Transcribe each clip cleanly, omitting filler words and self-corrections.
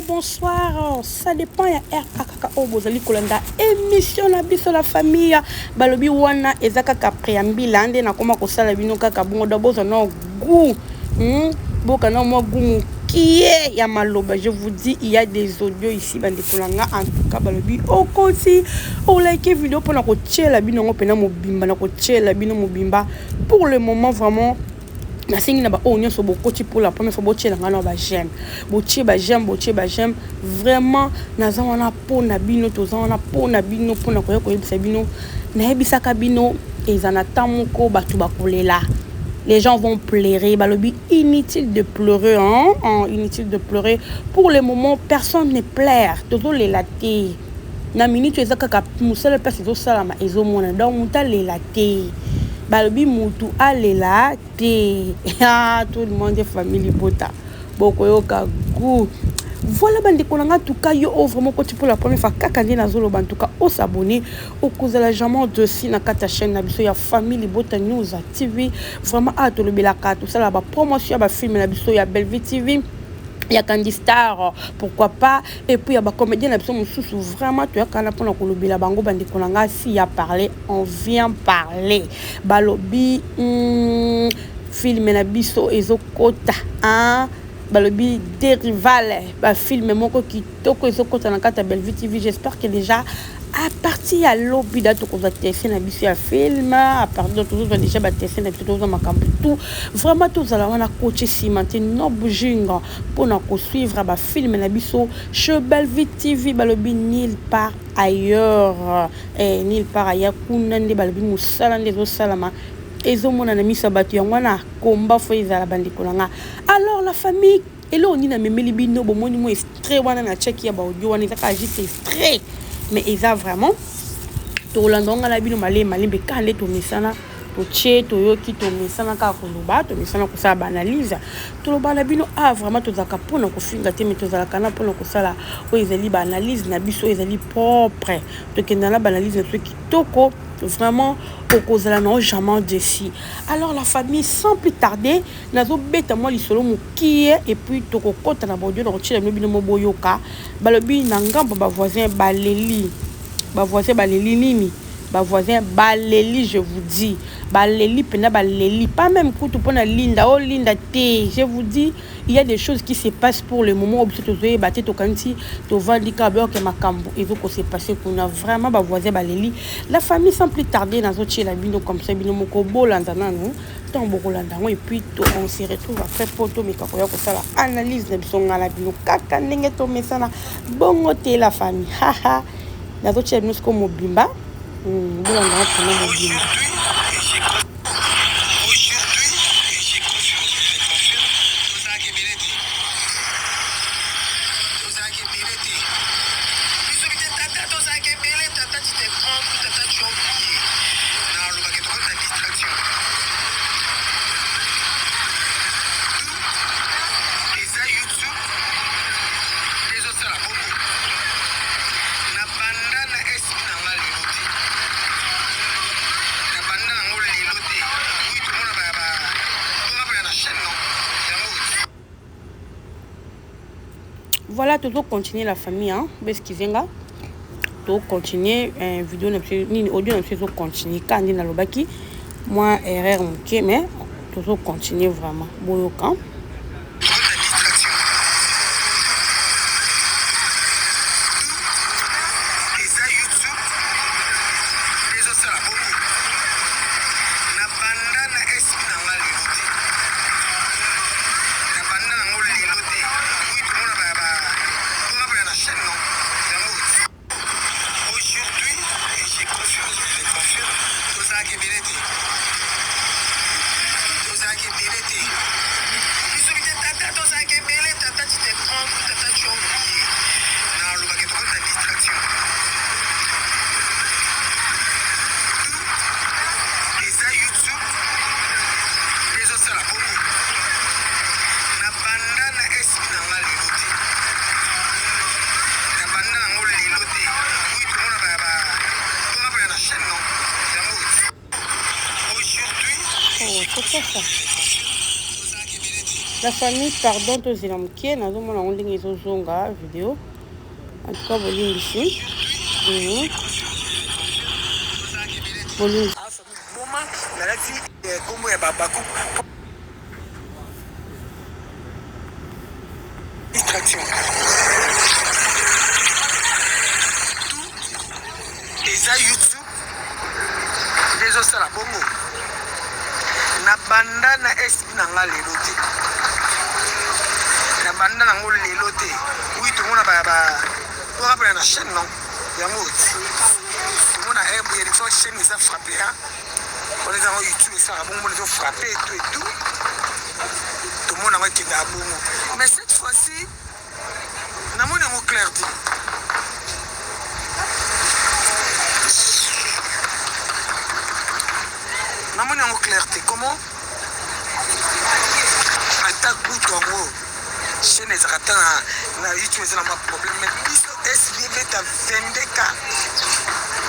bonsoir. Ça dépend ya RKK Obozali Kolanda émission na biso la famille balobi wana ezaka ka préambule ande na koma ko sala bino kaka bongo dabozo no goût boka na mo goût qui est ya maloba. Je vous dis il y a des audios ici bande kolanga en tout cas balobi okoti o like vidéo pour na ko tchela bino ngo pena mobimba na ko tchela bino mobimba pour le moment vraiment. Na singi na ba onyo so bokoti pour la première fois botiela ngana ba j'aime botie ba j'aime vraiment naza wana pona bino toza wana pona bino pona koya koyebisa bino na yebisaka bino ezana tamoko batu bakolela. Les gens vont pleurer balobi inutile de pleurer inutile de pleurer pour le moment personne ne pleure tozo lelate na minute ezaka ka musala pesa zo salama ezo mona donc muta lelate balobi mutu alela te tout le monde est famille bota bokoyoka goût. Voilà bande konanga tuka yo vraiment quand pour la première fois kaka ndi nazolo bantuka o s'abonner au kozala jamais de si na kata chaîne na biso ya famille bota news TV vraiment a to lobela ka tout ça la ba promotion ba film na biso ya Belle Vie TV. Il y a Candy Star, pourquoi pas. Et puis il y a des comédiens vraiment tu as quand on a colobi la bango bandi konanga si a parlé on vient parler balobi film na biso ezokota balobi dérival ba film moko kitoko ezokota na kata Belle Vie TV. J'espère que déjà à partir à lobby dato ko tester na biso ya film à partir de tout déjà ba tester na tout dans makambo tout vraiment tout ça là on a coaché cimenter no bujinga pour na ko suivre ba film na biso chez Belle Vie TV balobi nulle part ailleurs nulle part ailleurs kunande balobi musala ndezo salama ezo mona na misa batu yango na komba fo ezala bandiko nanga. Alors la famille et là on dit na memeli bino bomoni mo extrait wana na check ya ba audio wana ezaka juste extrait mais ils a vraiment to landonga la bino malembe kale to misana to che to yoki to misana ka koloba to misana ko sa analyse to loba la bino vraiment to zaka pona ko finga te mais to zala kana pona ko sala o ezali ba analyse na biso ezali propre to kenda na ba analyse na truc kitoko vraiment au kozala non jamais défi. Alors la famille sans plus tarder nazo beta moi lisolo mukie et puis to ko kota na bodio na chila bino moboyoka balobi na ngambo ba voisin baleli nini ba voisin baleli je vous dis baleli pena baleli pas même kutu pona linda linda te. Je vous dis il y a des choses qui se passent pour le moment obligé to zoé baté to kanti to vandika bloc makambo et donc c'est passé qu'on a vraiment ba voisin baleli la famille sans plus tarder nazo chela bino comme ça bino moko bolanda nanu tant bokolanda et puis on se retrouve après poto mais kakoya ko sala analyse na biso ngala bino kaka ndenge to mesana bongo te la famille haha nazo chela bino ko mobimba bolanda ko mobimba. Voilà, toujours continuer la famille, Beskizenga. Toujours continuer, vidéo, audio, toujours continuer. Quand on est dans le baki, moi, erreur, ok, mais toujours continuer vraiment. Boyokan. C'est ça. La famille, pardon, tous les hommes qui sont dans la vidéo. En tout cas, vous voyez ici. Distraction. Eza YouTube. Les autres la bongo. Na banda na esprit na nga lelo te. Na banda na ngolo lelo te. Oui, tout le monde on rappelle la chaîne non. Yango ti. Tout le monde a air il y a des chaînes qui sont frappées hein. On les a YouTube ça la bongo les ont frappé et tout. Tout le monde a qui da bongo. Mais cette fois-ci na mon ngo clair dit. Na mon ngo clarté comment attaque bout en haut chez les ratans na YouTube c'est un problème mais biso SBB ta 22K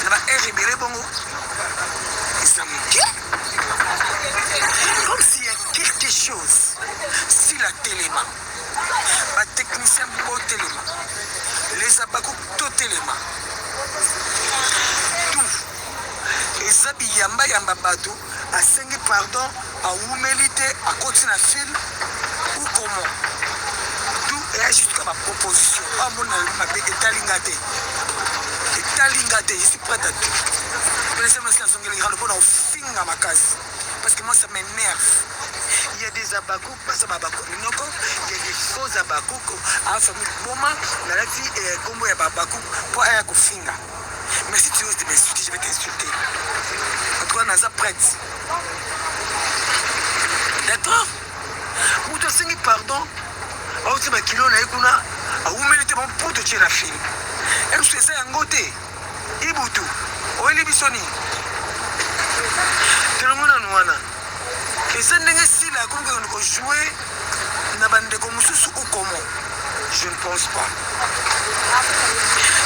na ba RBL bongo ça me comme s'il y a quelque chose si la téléma ba technicien au téléma les abakou to téléma tout et ça biyamba yamba bato a sengi pardon a humilité à continuer à fil ou comment tout et jusqu'à ma proposition à mon avis étalingate je suis prêt à tout laissez-moi ça sonner les grands pour nous finir ma case parce que moi ça m'énerve. Il y a des abakou, pas ça abakou, il y a des faux abakou à famille moment la vie est comme il y a abakou pour aller à finga. Mais si tu oses de m'insulter, je vais t'insulter. En tout cas, on a prête. D'accord? Ou tu as pardon. Ou tu as kilo na ekuna. Ou tu as pour te tuer la fille. Et tu sais un côté. Ibutu. Ou il est bisoni. Tu le monde en ouana. Et ça n'est pas si la conque on peut jouer. Na bande comme sous ou comment? Je ne pense pas.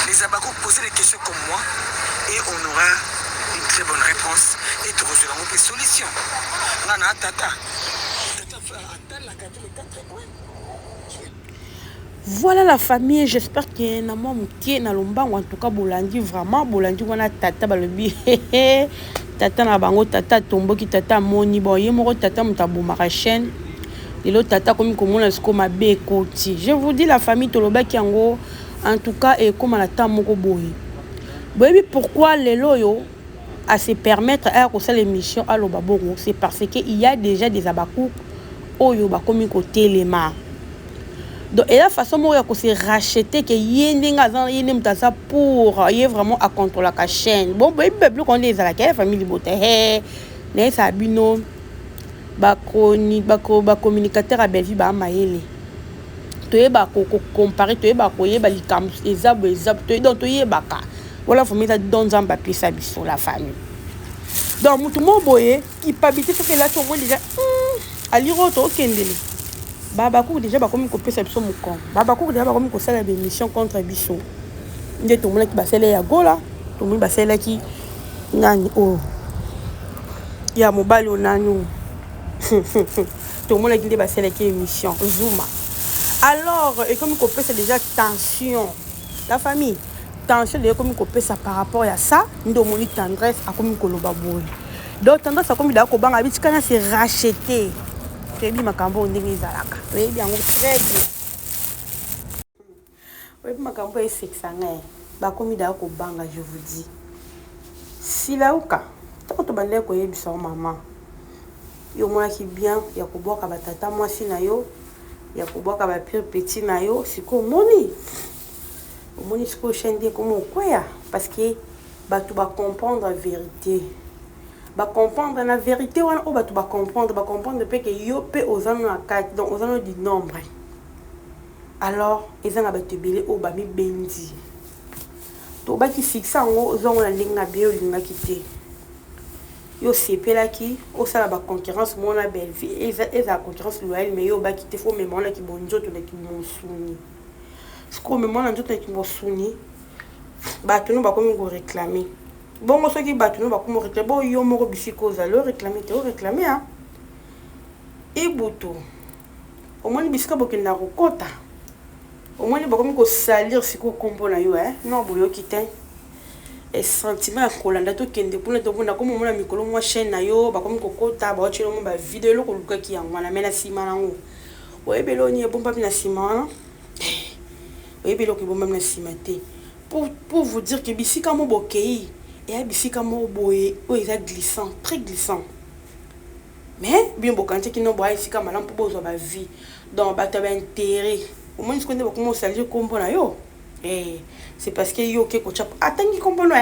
Les abakou poser des questions comme moi et on aura une très bonne réponse et tu recevras des solutions. Nana tata. Voilà la famille, j'espère que na moi mutie na lombango en tout cas bolandi vraiment bolandi wana tata balobi tata na bango tata tomboki tata moni bon ye moko tata mutabomaka chaîne lelo tata komi komona siko mabe ekoti. Je vous dis la famille tolobaki yango en tout cas et comme la temps moko boyi. Boyebi pourquoi lelo yo à se permettre à faire l'émission à l'obabongo, c'est parce que il y a déjà des abakou oyo ba komi ko telema. Donc et la façon moi ko se racheter que yendenga za yene mtasa pour y vraiment à contrôler la chaîne. Bon boyebi peuple qu'on les a la famille bote he ne sa bino ba communicateur a belvi ba mayele. Toyeba ko comparer toyeba ko yeba likam ezabo to donc toyeba ka voilà faut mettre dans un papier ça sur la famille donc mutu mo boye qui pabité ce que là tu vois déjà à lire to kendele baba ko déjà ba comme ko pesa biso mukon baba ko déjà ba comme ko sala émission contre biso nde to mona ki basele ya gola to mona basele ki nani o ya mobali onani to mona ki nde basele ki émission Zuma. Alors, et comme on peut c'est déjà tension. La famille, tension de comme on peut ça par rapport à ça, nous devons tendresse à comme on loba boy. Donc tendresse à comme il a ko banga bit kana c'est racheter. Très bien makambo ndenge ezalaka. Très bien, très bien. Oui, makambo est sexange. Ba comme il a ko banga je vous dis. Si la uka, to bande ko yebisa maman. Yo mona ki bien ya ko boka batata moi si na yo. Ya kuboka ba pire petit na yo siko moni siko chende comme quoi parce que ba tu ba comprendre la vérité ba comprendre la vérité wana o ba tu ba comprendre pe que yo pe ozano na 4 donc ozano du nombre alors ezanga ba tebele o ba mi bendi to ba ki fixa ngo ozongo na linga bio linga kité yo sepela ki o sala ba concurrence mona belle vie et la concurrence loyale mais yo ba kité fo même on a ki bonjour to na ki monsuni ce qu'on me mona njoto na ki monsuni ba tunu ba komi go réclamer bon so ki ba tunu ba komi réclamer bon yo moko bisiko za le réclamer te o réclamer hein et boto omoni bisika bokenda kokota omoni bakomi kosalir siko kombo na yo non boyoki te et sentiment ya kolanda tokende kuna tokunda komi omona mikolo mwa chaîne na yo bakomi kokota baotili omo bavideo eloko olukaki yango wana me na nsima nango oyebeli oni ebombami na nsima wana oyebeli eloko ebombami na nsima te pour vous dire que bisika mo bokei eya bisika mo boye oyo eza glissant très glissant mais bien bokantiki no boya esika malamu mpo bozwa bavie donc bato ya baintérêt omoni siko nde bakoma osalir kombo na yo c'est parce que yo oke kotia atangi kombo no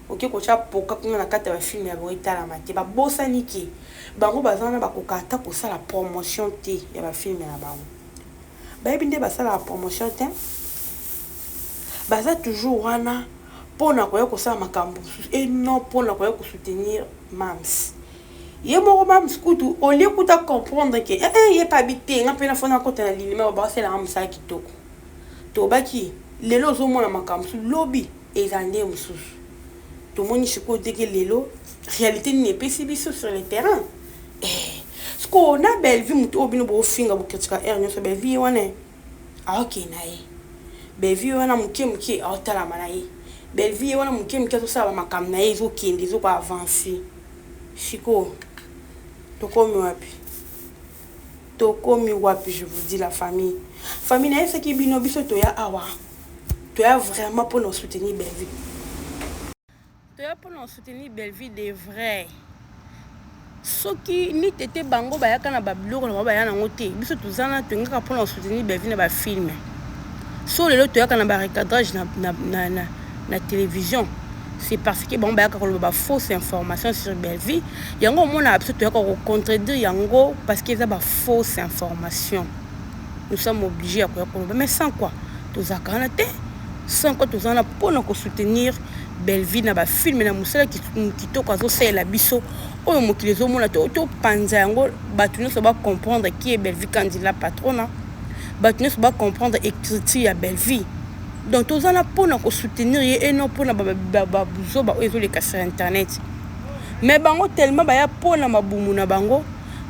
oke kotia poka kuna na kati ya bafilme ya boye etalama te babosani ke bango baza wana bakoka ata kosala promotion te ya bafilme na bango bayebi nde basalaka promotion te baza toujours wana mpona koya kosala makambo non mpona koya kosoutenir mams ye moko mams kutu olie kuta comprendre ke ye pa bite nga mpena fona kota na linima babaselanga mosala kitoko tobaki lelo ozomona makambo su lobi eza nde mosusu tomoni sikoyo teke lelo réalité nini epesi biso sur le terrain siko na belvi motu oyo bino bofinga bokritika r nyonso belvi ye wana aoke na ye belvi ye wana moke aotalama na ye belvi ye wana moke azosala bamakambo na ye ezokende ezokoavanse sikoyo tokomi wapi je vous dis la famille na ye seki bino biso toya awa toya vraiment mpona soutenir belvi toya mpona soutenir belvi de vrai soki ni tete bango bayaka na babiloko na baya nango te biso tozana tongaka mpona soutenir belvi na bafilme so lelo toyaka na barecadrage na télévision c'est parce que bango bayaka koloba bafausse information sur belvi yango omona biso toyaka kocontredire yango parce que eza bafausse information nous sommes obligés ya koya koloba mais sans quoi tozalaka wana te sans quoi tozana mpona kosoutenir belvi na bafilme na mosala kitoko azosalela biso oyo mokili ezomona topanza yango bato nyonso bacomprendre qui est belvi candidat patrona bato nyonso bacomprendre écriture ya belvi donc tozana mpona kosoutenir ye e non mpona babuzoba oyo ezoleka sur internet mais bango tellement baya mpona mabumu na bango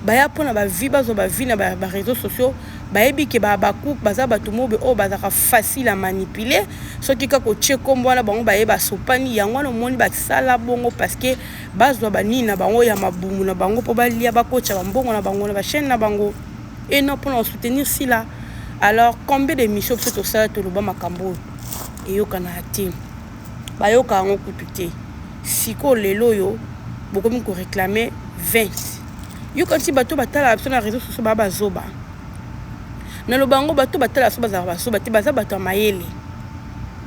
baya mpona bavi bazwa bavi na baréseaux sociaux bayebi ke babaku baza bato mobe oyo bazaka facile à manipuler soki kaka otie kombo wana bango bayeba sopani yango wana omoni basala bongo parce que bazwa banini na bango ya mabumu na bango mpo balia bakotya bambongo na bango na bachaîne na bango e non mpona kosoutenir sila alors combien d'émissions biso tosala toloba makambo oyo eyokana te bayoka yango kutu te sikoyo lelo oyo bokomi koréclame 20 yokanisi bato batala biso na réseau sociaux baya bazoba naloba yango bato batala biso bazala bazoba te baza bato ya mayele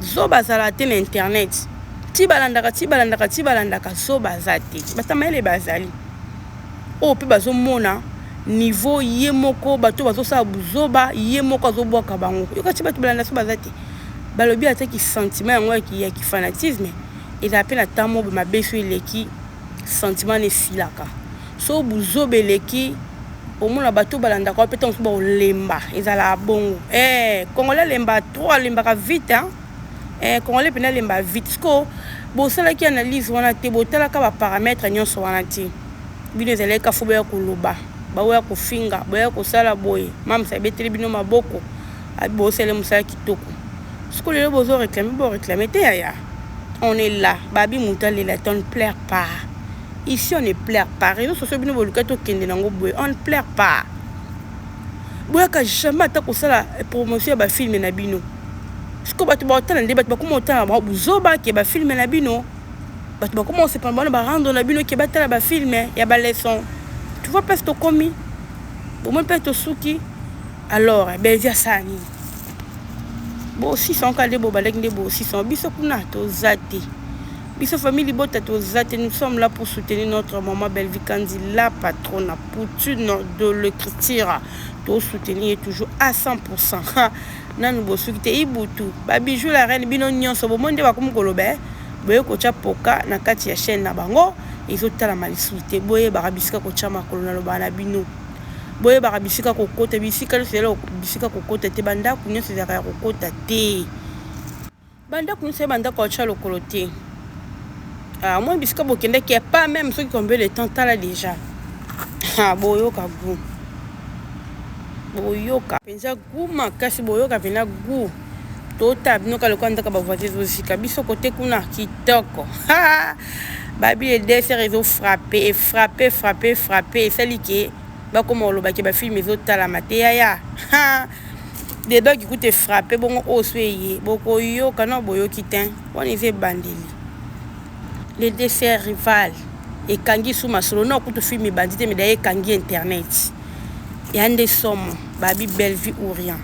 zoba azala te na internet ti balandaka zoba aza te bato ya mayele bazali oyo mpe bazomona niveau ye moko bato bazosala buzoba ye moko azobwaka bango yokati bato balanda so baza te balobi ataki sentiment yango ya kifanatisme ezala mpe na ntan mobe mabeso eleki sentiment nesilaka so buzoba eleki omona bato balandaka wa mpe ntango so baolemba ezala bongo congolais alemba trop alembaka vite congolais mpena alemba vite siko bosalaki analyse wana te botalaka baparametre nyonso wana te bino ezalaki kafo boya koloba baoya kofinga boya kosala boye mamisa ebeteli bino maboko bosele mosala kitoko siko lelo bozoréclame te yaya on est là babi muta lela on ne plaire pas ici on ne plaire pas réseaux sociaux bino boluka tokende nango boye on ne plaire pas boyaka jamais ata kosala promotion ya bafilme na bino siko bato baotala nde bato bakoma otala buzoba ke bafilme na bino bato bakoma osepana bana barando na bino ke batala bafilme ya baleson tu vois pas tokomi bomoi mpe tosuki alors belvi asala nini bo 600 kade bo baleki nde bo 600 biso kuna toza te biso famille bota toza te nous sommes là pour soutenir notre maman Belvi Kandi la patronne poutine de l'écriture to soutenir toujours à 100% nanu bosuki te ibutu babijou la reine bino nyonso bo monde bakomi koloba boye kocha poka na kati ya chaîne na bango ezotala malisusu te boye bakabisika kocha makolo na loba na bino boye bakabisika kokota bisika lelo bisika kokota te bandako nyonso ezaka ya kokota te bandako nyonso bandako kocha lokolo te moi bisika bokende qui est pas même ceux qui combien de temps là déjà boyo kabu boyoka penza gu makasi boyoka pena gu tota binoka lokola ndaka bavoisin ezosika biso kote kuna kitoko babi le dessert ezofrappe frappe esali ke bakoma olobaki bafilme ezotalama te yaya dedok ikute frappe bongo oso eye bokoyoka na boyoki te wana eza ebandeli le dessert rival ekangi su masolo na okutu filme ebandi te medaye ekangi internet ya nde somo babi belle vie ou rien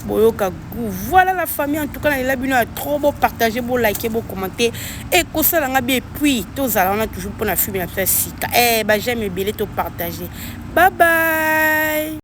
boyoka goût. Voilà la famille, en tout cas, il a bien trop beau partager, beau liker, beau commenter. Et comme ça, et puis, tous on a toujours pour la fumer la place. Bah, j'aime bien te partager. Bye bye.